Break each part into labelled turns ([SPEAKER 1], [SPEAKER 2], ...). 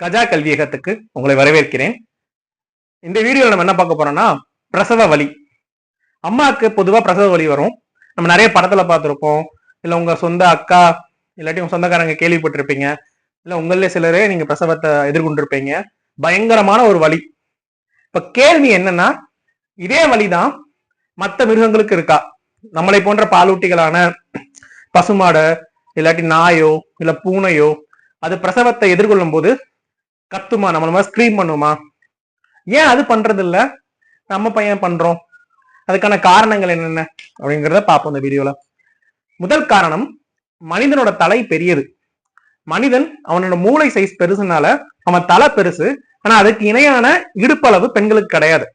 [SPEAKER 1] கஜா கல்வியகத்துக்கு உங்களை வரவேற்கிறேன். இந்த வீடியோல நம்ம என்ன பார்க்க போறோம்னா பிரசவ வலி. அம்மாவுக்கு பொதுவா பிரசவ வலி வரும். நம்ம நிறைய படத்துல பார்த்திருப்போம். இல்ல உங்க சொந்த அக்கா இல்லாட்டி உங்க சொந்தக்காரங்க கேள்விப்பட்டிருப்பீங்க. இல்ல உங்களே சிலரே நீங்க பிரசவத்தை எதிர்கொண்டிருப்பீங்க. பயங்கரமான ஒரு வலி. இப்ப கேள்வி என்னன்னா, இதே வலிதான் மற்ற மிருகங்களுக்கு இருக்கா? நம்மளை போன்ற பாலூட்டிகளான பசுமாடை இல்லாட்டி நாயோ இல்ல பூனையோ அது பிரசவத்தை எதிர்கொள்ளும் போது கத்துமா, நம்ம ஸ்கிரீம் பண்ணுமா? ஏன் அது பண்றது இல்ல, நம்ம பையன் பண்றோம்? அதுக்கான காரணங்கள் என்னென்ன அப்படிங்கிறத பார்ப்போம் இந்த வீடியோல. முதல் காரணம், மனிதனோட தலை பெரியது. மனிதன் அவனோட மூளை சைஸ் பெருசுனால அவன் தலை பெருசு. ஆனா அதுக்கு இணையான இடுப்பளவு பெண்களுக்கு கிடையாது.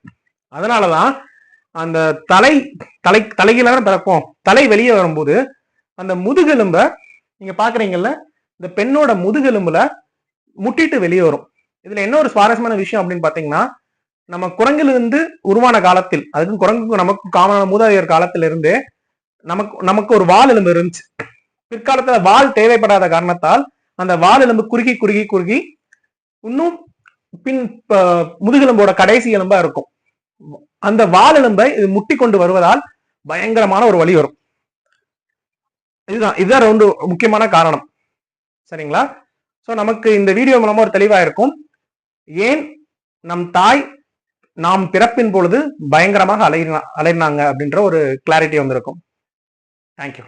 [SPEAKER 1] அதனாலதான் அந்த தலைகீழான பிறப்போம். தலை வெளியே வரும்போது அந்த முதுகெலும்ப நீங்க பாக்குறீங்கல்ல, இந்த பெண்ணோட முதுகெலும்புல முட்டிட்டு வெளியே வரும். இதுல என்ன ஒரு சுவாரஸ்யமான விஷயம் அப்படின்னு பாத்தீங்கன்னா, நம்ம குரங்கிலிருந்து உருவான காலத்தில், அதுக்கும் குரங்குக்கும் நமக்கு காமனான மூதாதையர் காலத்துல இருந்தே நமக்கு ஒரு வால் எலும்பு இருந்துச்சு. பிற்காலத்துல வால் தேவைப்படாத காரணத்தால் அந்த வால் எலும்பு குறுகி குறுகி குறுகி இன்னும் பின் முதுகெலும்போட கடைசி எலும்பா இருக்கும். அந்த வால் எலும்பை இது முட்டி கொண்டு வருவதால் பயங்கரமான ஒரு வலி வரும். இதுதான் ரொம்ப முக்கியமான காரணம். சரிங்களா? சோ நமக்கு இந்த வீடியோ மூலமா ஒரு தெளிவா இருக்கும். ஏன் நம் தாய் நாம் பிறப்பின் பொழுது பயங்கரமாக அலையினாங்க அப்படின்ற ஒரு கிளாரிட்டி வந்திருக்கும். தேங்க்யூ.